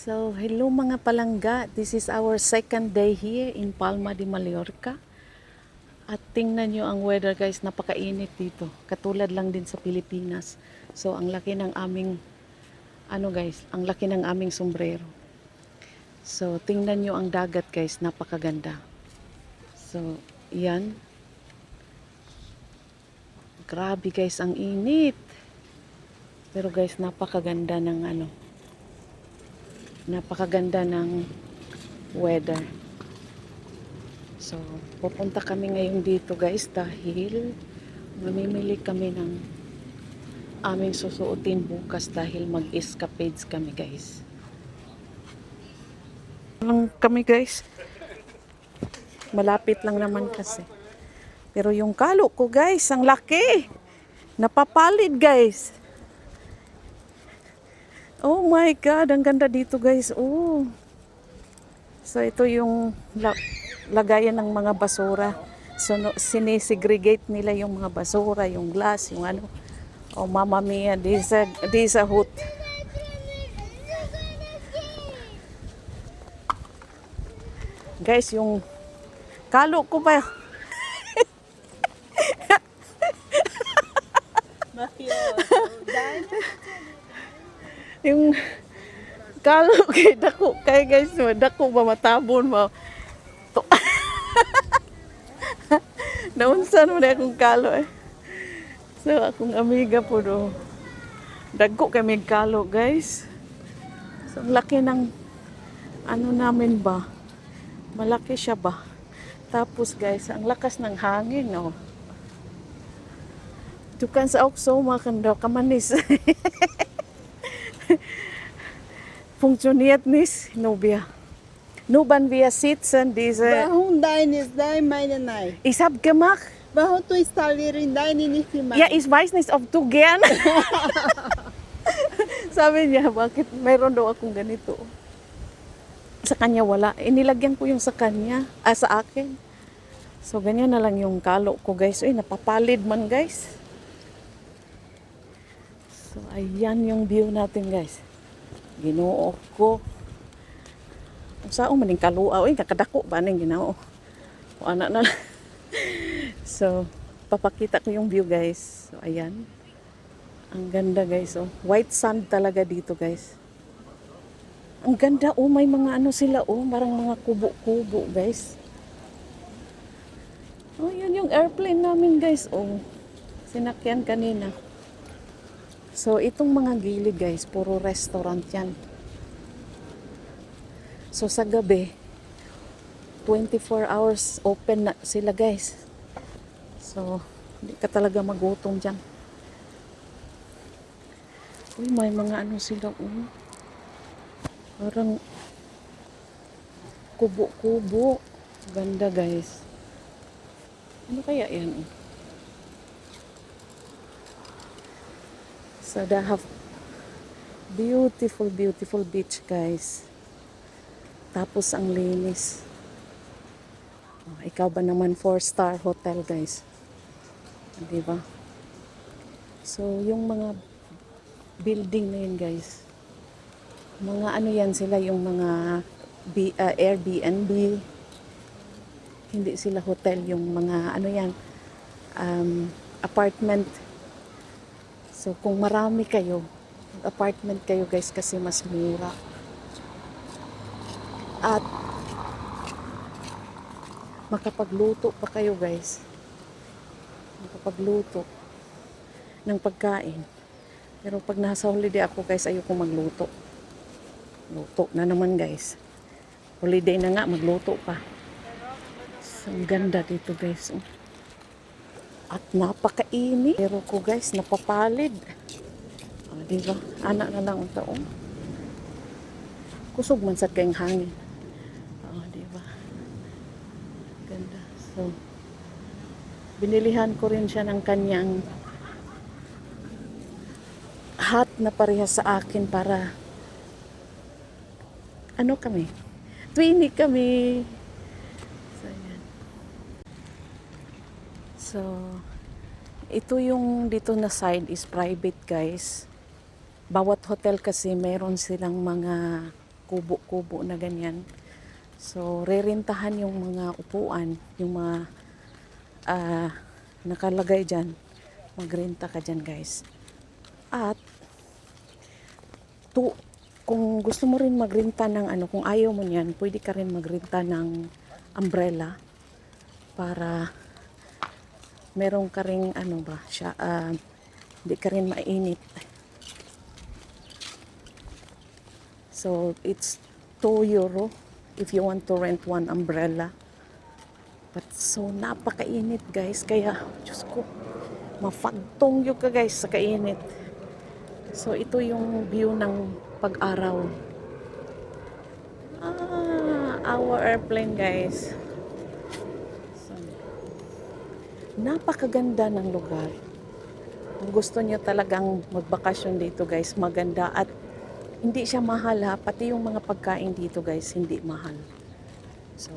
So, hello mga palangga. This is our second day here in Palma de Mallorca. At tingnan nyo ang weather guys, napakainit dito. Katulad lang din sa Pilipinas. So, ang laki ng aming, ang laki ng aming sombrero. So, tingnan nyo ang dagat guys, napakaganda. So, yan. Grabe guys, ang init. Pero guys, napakaganda ng napakaganda ng weather. So, pupunta kami ngayon dito guys dahil mamimili kami ng aming susuotin bukas dahil mag-escapades kami guys. Lang kami guys. Malapit lang naman kasi. Pero yung kalo ko guys, ang laki. Napapalid guys. Oh my God, ang ganda dito guys. Oh. So ito yung lagayan ng mga basura. So sinesegregate nila yung mga basura, yung glass, yung ano. Oh mama mia, this a hoot. Guys, yung kalo ko pa. Yung kalo kay dako kay guys, dako ba matabon mo. Naunsan mo na akong kalo eh. So akong amiga po do. Dagko kami kalo guys. So ang laki ng namin ba. Malaki siya ba. Tapos guys, ang lakas ng hangin no. Du kannst auch so machen, da kann man nicht. Funktioniert nicht, Nubia. Nur wenn wir sitzen, diese... Warum deine ist dein, meine nein? Ich habe gemacht. Warum du installieren deine nicht gemacht? Ja, ich weiß nicht, ob du gern. Sabi niya, bakit mayroon daw akong ganito? Sa kanya wala. Inilagyan ko yung sa kanya, sa akin. So, ganyan na lang yung kalo ko, guys. Uy, napapalid man, guys. So, ayan yung view natin, guys. Ginoo ko. Saan maning kalua? Uy, kakadako ba nang ginoo? O, anak na lang. So, papakita ko yung view, guys. So, ayan. Ang ganda, guys. Oh. White sand talaga dito, guys. Ang ganda. Oh, may mga sila. Oh, parang mga kubo-kubo, guys. Oh, yan yung airplane namin, guys. Oh, sinakyan kanina. So, itong mga gilid, guys, puro restaurant yan. So, sa gabi, 24 hours open na sila, guys. So, hindi ka talaga magutom dyan. Uy, may mga sila, parang kubo-kubo. Ganda, guys. Ano kaya yan? So, they have beautiful, beautiful beach, guys. Tapos, ang linis. Oh, ikaw ba naman 4-star hotel, guys? Diba? So, yung mga building na yun, guys. Mga yan sila, yung mga Airbnb. Hindi sila hotel, yung mga apartment. So kung marami kayo, apartment kayo guys kasi mas mura. At makapagluto pa kayo guys. Makapagluto ng pagkain. Pero pag nasa holiday ako guys, ayoko magluto. Luto na naman guys. Holiday na nga, magluto pa. Ang ganda dito guys. At napakainit. Pero ko guys, napapalid. Diba? Anak na lang ang taong. Kusog man sa kayong hangin. Diba? Ganda. So, binilihan ko rin siya ng kanyang hat na parehas sa akin para kami? Twinning kami. So, ito yung dito na side is private guys. Bawat hotel kasi meron silang mga kubo-kubo na ganyan. So, rerentahan yung mga upuan, yung mga nakalagay dyan. Magrenta ka dyan, guys. At, kung gusto mo rin magrenta ng kung ayaw mo niyan, pwede ka rin magrenta ng umbrella para meron ka ring hindi ka rin mainit. So, it's €2 if you want to rent one umbrella. But so, napakainit guys. Kaya, Diyos ko, mafagtong yun ka guys sa kainit. So, ito yung view ng pag-araw. Our airplane guys. So, napakaganda ng lugar. Kung gusto niyo talagang magbakasyon dito guys, maganda at hindi siya mahal ha. Pati yung mga pagkain dito guys, hindi mahal. So,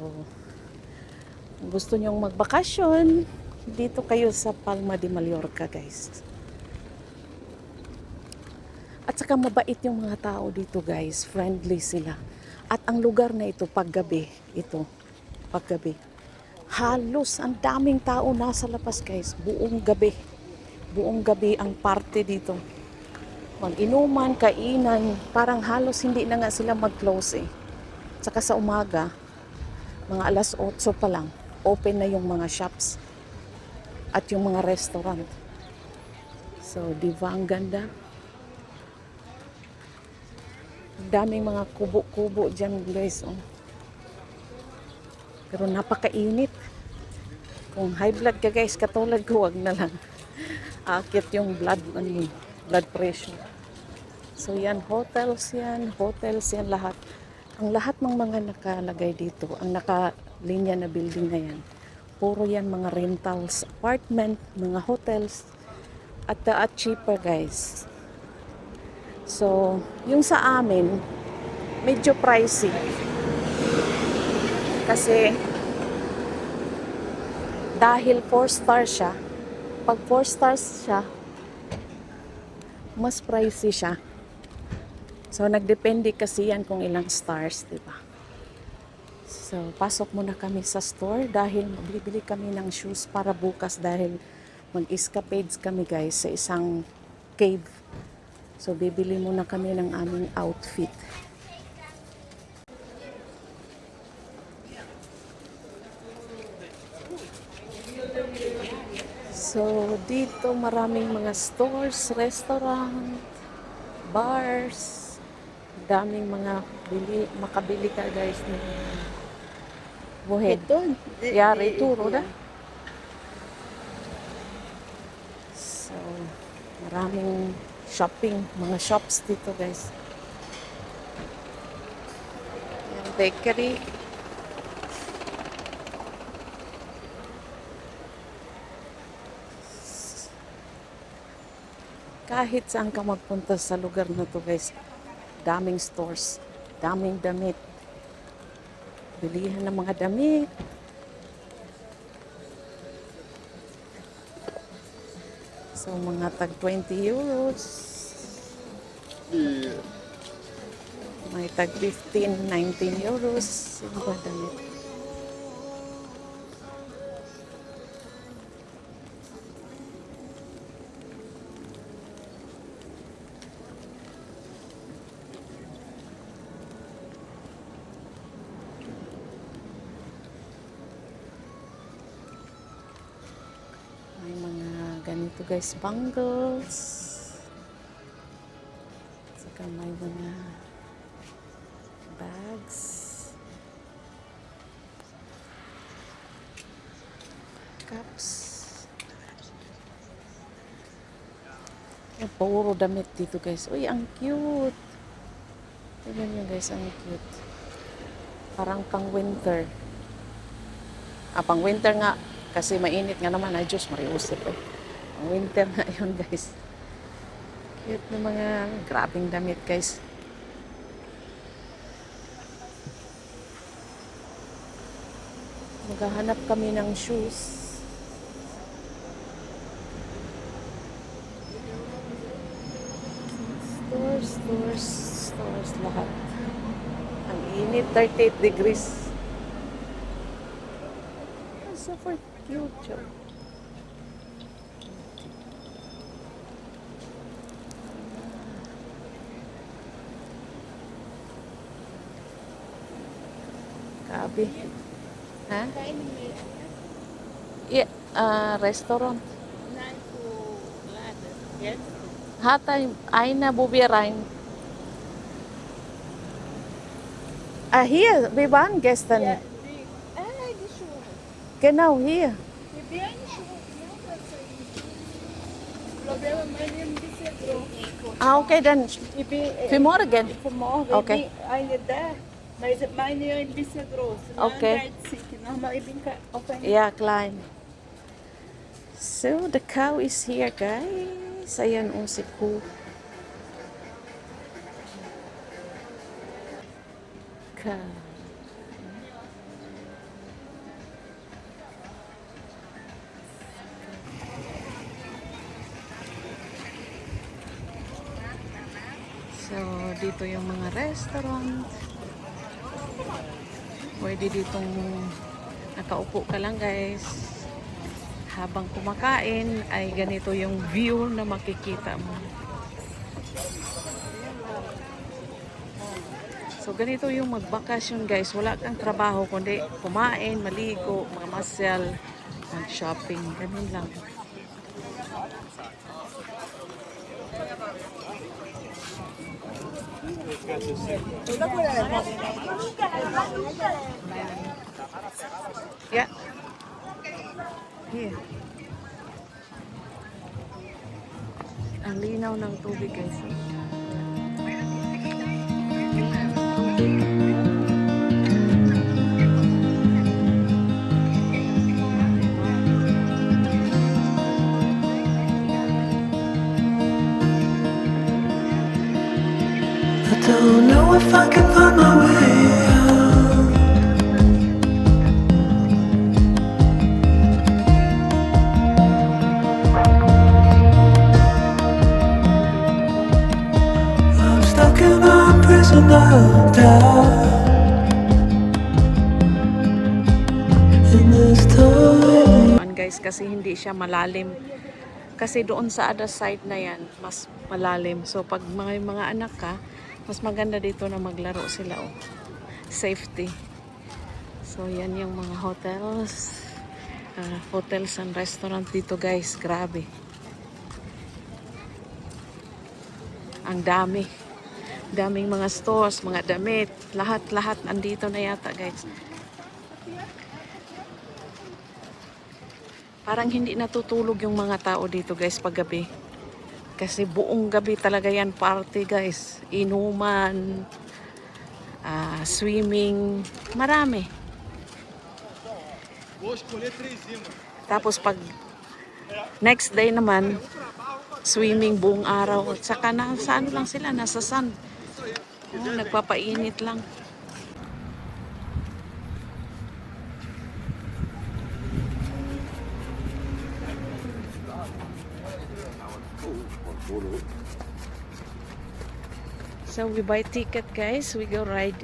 kung gusto nyong magbakasyon, dito kayo sa Palma de Mallorca guys. At saka mabait yung mga tao dito guys, friendly sila. At ang lugar na ito, paggabi, halos ang daming tao nasa labas guys, buong gabi ang party dito. Mag-inuman, kainan, parang halos hindi na nga sila mag-close eh. Saka sa umaga, mga alas 8 pa lang, open na yung mga shops at yung mga restaurant. So, di ba ang ganda? Daming mga kubo-kubo dyan guys. Oh. Pero napakainit. Kung high blood ka guys, katulad ko, wag na lang. Akit yung blood pressure. So yan, hotels yan lahat. Ang lahat ng mga nakalagay dito, ang nakalinya na building na yan, puro yan mga rentals, apartment, mga hotels, at cheaper guys. So, yung sa amin, medyo pricey. Kasi, dahil 4-star siya, pag 4 stars siya, mas pricey siya. So, nagdepende kasi yan kung ilang stars, di ba? So, pasok muna kami sa store dahil bibili kami ng shoes para bukas dahil mag-escapades kami guys sa isang cave. So, bibili muna kami ng aming outfit. So, dito maraming mga stores, restaurant, bars, daming mga makabili ka guys ng buhed. Yari, turo na. So, maraming shopping, mga shops dito guys. Yan, bakery. Kahit saan ka magpunta sa lugar na to guys, daming stores, daming damit. Bilihan ng mga damit. So, mga tag €20. May tag 15, €19. Yung mga damit. May mga ganito guys, bangles. Saka may mga bags. Cups. Yung puro damit dito guys. Uy, ang cute. Tignan nyo guys, ang cute. Parang pang winter. Pang winter nga. Kasi mainit nga naman. Ay, Diyos, mariusip eh. Pang winter nga yun guys. Cute na mga grabing damit guys. Maghahanap kami ng shoes. Stores lahat. Init, 38 degrees. Super cute siya. Grabe. Ha? Yeah, restaurant. Hatay, eine wo wir rein. Hier, wir waren gestern. Ja, die Schuhe. Genau, hier. Die werden Schuhe. Ja, das Problema meine ein bisschen groß. Okay, dann Ich bin für morgen. für morgen Okay. ich bin eine da. Mas meine ein bisschen groß. Okay. 39. Normal ich bin auf ein Yeah, klein. So, the cow is here, guys. Ayan o si Ku. Cow. So, dito yung mga restaurant. Pwede ditong nakaupo ka lang, guys. Habang kumakain ay ganito yung view na makikita mo. So ganito yung magbakasyon, guys. Wala kang trabaho kundi kumain, maligo, mamasyal, mag-shopping. Ganun lang. Yeah. Here. Ang linaw ng tubig, guys. I don't know if I can find my way out. I'm stuck in a prison of doubt. In this time. Guys, kasi hindi siya malalim. Kasi doon sa other side na yan, mas malalim. So, pag mga anak ka, mas maganda dito na maglaro sila. Oh. Safety. So, yan yung mga hotels. Hotels and restaurant dito, guys. Grabe. Ang dami. Daming mga stores, mga damit. Lahat-lahat andito na yata, guys. Parang hindi natutulog yung mga tao dito, guys, paggabi. Kasi buong gabi talaga yan party, guys. Inuman, swimming, marami. Tapos pag next day naman, swimming buong araw. At saka sa ano lang sila, nasa sun. Oh, nagpapainit lang. So we buy ticket, guys. We go ride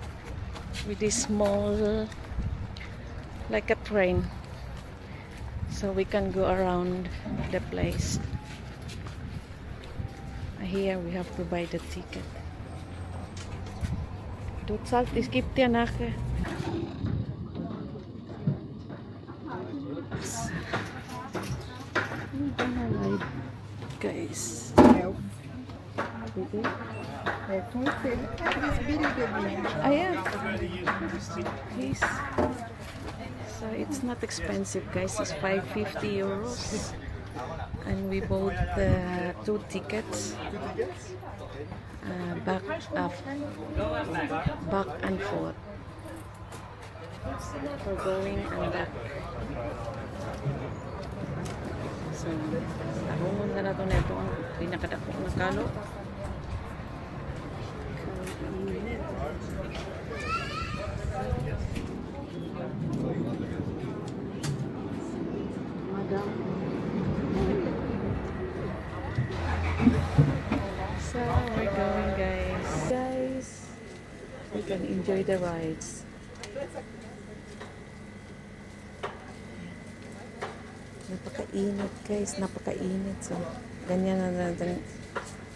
with this small, like a train. So we can go around the place. Here we have to buy the ticket. Du zahlt, es gibt ja nachher. Guys. Yeah. Please. So it's not expensive, guys. It's 550 euros. And we bought the 2 tickets. Back and forth. For going and back. So, ahungon na nato na ito ang pinakadako na kalo. Madam. So, we're going, guys. We can enjoy the rides. Napakainit guys, napakainit. So, ganyan na natin.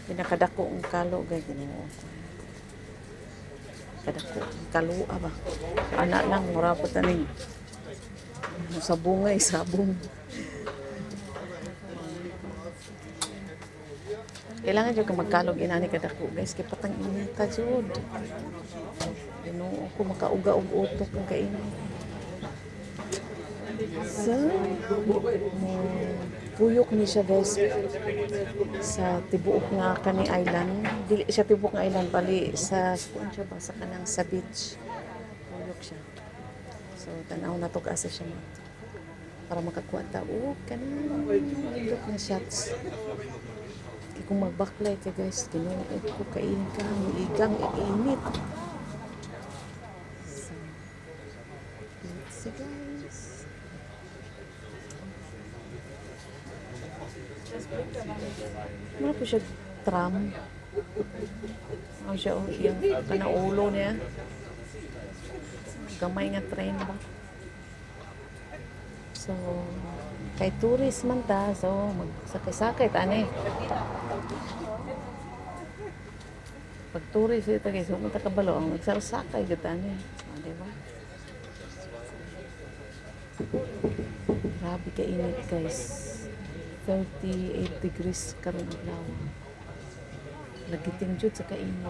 Pinakadako ang kalo, guys. Ginoo ko. Kadako, kalua ba? Anak lang, mura pa taning. Sa bungay, sabong. Kailangan dyan ka magkalog inani kadako, guys. Kaya patang inita dyan. Ginoo ko, makauga-ug utok ang kainit. So, puyok ni siya guys sa tibuok nga kani island. Dili siya tibuok nga island, bali sa kuan siya ba sa kanang sa beach. Puyok siya. So, tanaw na to kaasa siya para makakuha ta kanang puyok na shots. Kaya kung mag-backlight ka guys, tinuod ko kain ka, igang init. So, let's see guys. Ano po siya tram? Ano siya yung kanaulo niya? Gamay nga train ba? So, kay tourist man ta, so magsakay-sakay tani. Pag tourist ito guys, humunta ka balo, ang magsakay ka tani. Diba? Grabe ka init guys. 38 degrees karon adlaw. Lagiting jud sa kainit.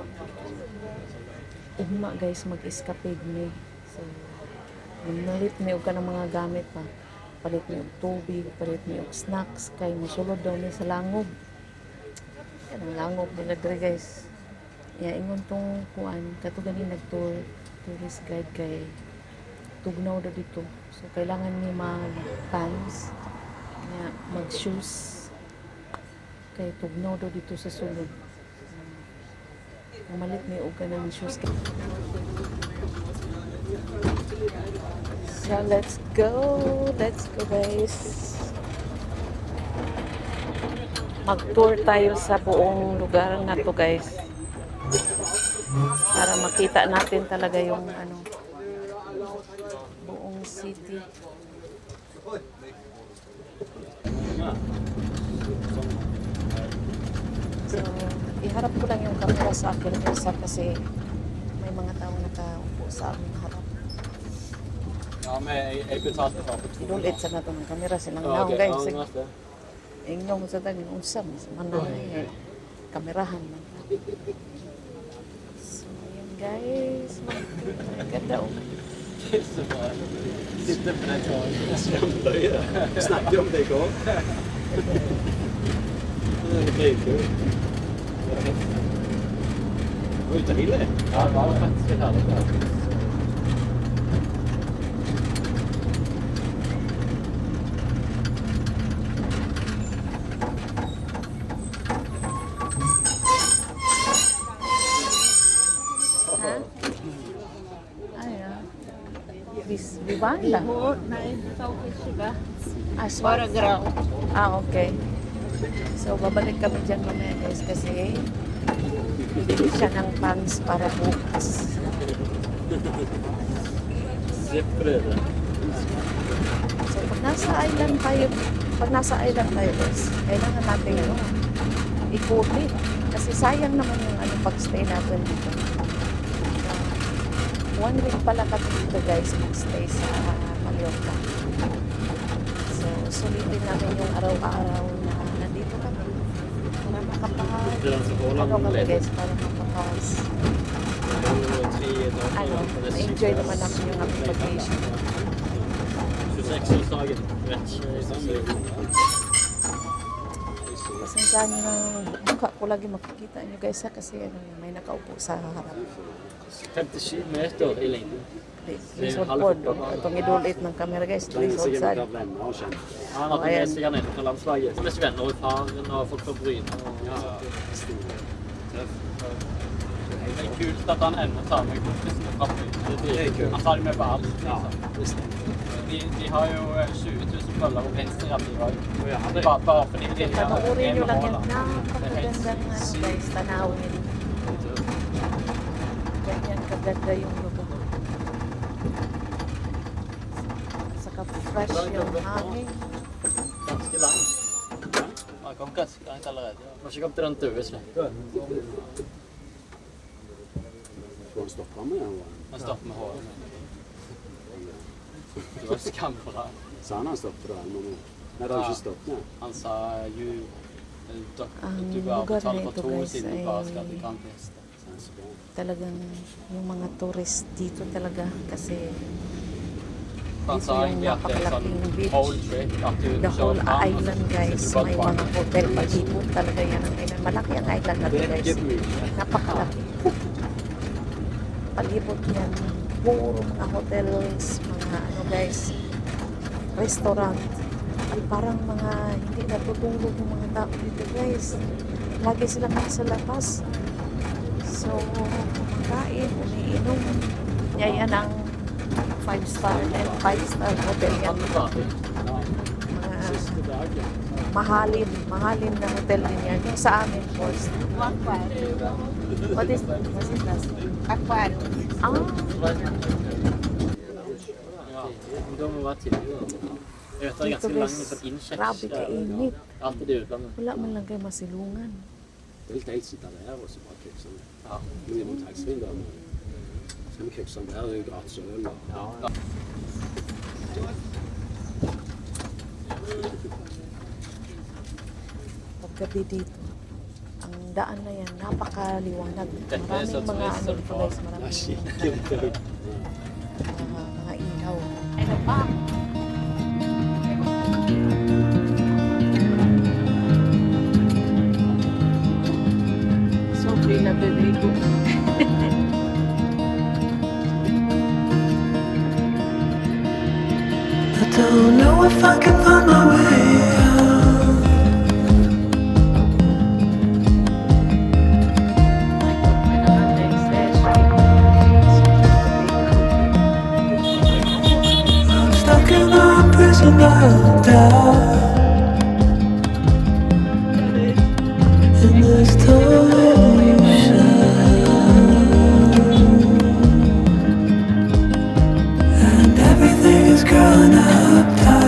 Ugma guys mag-escapade ni. So, nalit mi og kanang mga gamit pa. Palit mi og tubig, palit mi og snacks kay mosulod daw ni sa langob. Yan ang langob nila dre guys. Ya ingon tong kuan kato gani nag-tour tourist guide kay tugnaw daw dito. So kailangan ni mag-pants na mag-shoes kay tugnaw daw dito sa sulod. Mamalit may og kanang shoes. So let's go guys. Mag-tour tayo sa buong lugar na to guys para makita natin talaga yung buong city. So, iharap ko lang yung camera sa akin kasi may mga tao nakaupo sa aking harap. Ja, men jeg betalte bare for 2. Inulit sa nato ng camera silang Ja, naong ok, guys. ja, neste. Ingnon sa taging unsam man kamerahan man. So, yun guys. Maganda oh. Så bare sitte på den kjempeøye. Snakket om det i går. Det er dritkul. Det var jo deilig. Ja, det var faktisk litt herlig. Ha? Ay, Vivanda? Oo, na-focus siya ba? Aswang. Paragraph. Okay. So, babalik kami dyan mamaya guys kasi bibili siya ng pants para bukas. Zipprøve. So, pag nasa island tayo guys, kailangan natin ikutin. Kasi sayang naman yung pag-stay natin dito. 1 week pala kami dito guys, mag-stay sa Mallorca. So, sulitin namin yung araw-araw na nandito kami. Para kami guys, para enjoy naman namin yung aming vacation. 26-årsdagen. Vet ikke. Pasensyahan nyo ng mukha ko lagi makikita nyo guys ha, kasi may nakaupo sa harap. 57 meter i lengden. Lisod po, itong idulit ng camera guys, lisod sad. Han har med seg ned fra landslaget. Med venner og faren og folk fra Bryne. Det er kult at han ennå tar med kompisene fra Bryne. Han tar dem med på alt. Liksom. De har jo 20 000 følgere på Instagram. Bare fordi de har Panoorin nyo lang yan. mål. Napakagandang guys, tanawin. Yan, kaganda yung lugar. Saka fresh yung hangin. Ganske langt. Ja, kom ganske langt allerede. Må ikke komme til den døde svekken. Får han stoppa med den? Men stopp med håret. Det var skambra. Sa han stoppet det? Nei, det har ikke stoppet. Han sa ju... Ang Du bør lugar betale na for ito, 2 guys, siden du ay- bare skal til Grand Prix. Talagang yung mga tourist dito talaga kasi Han dito sa yung egentlig at det er sånn napakalaking beach. whole trip. At du The whole kjører fram, island guys, så may sitter du mga bare hotel palibot talaga yan ang island. Malaki ang island na to guys. Napakalaki. Palibot yan. Puro mga hotels, mga ano guys, restaurant. Ay parang mga hindi natutulog yung mga tao dito guys. Lagi sila nasa labas. So, kumakain, umiinom. Yan ang 5-star and 5-star hotel yan. Mga mahalin na hotel din yan. Yung sa amin, first. What is that? Aquarium. Ah, Ja, men da må vi være tidlig. Jeg vet det er dito ganske lang guys, sånn innsjekk. grabe kainit. Alltid i utlandet. Wala man lang kayo masilungan. Det er litt teit sitte der og så bare kukse den. Ja. Men vi må taxfree der. Så kan vi kukse den der, det er jo gratis øl. Ja. Paggabi dito, ang daan na yan, napakaliwanag. Dette er så Maraming mga turist ano som dito får- guys, Ah, maraming shit. mga ilaw. Ano pa? Sobre na bebego. I don't know if I can find my way out. I'm stuck in a prison of doubt. In this ocean, and everything is growing up.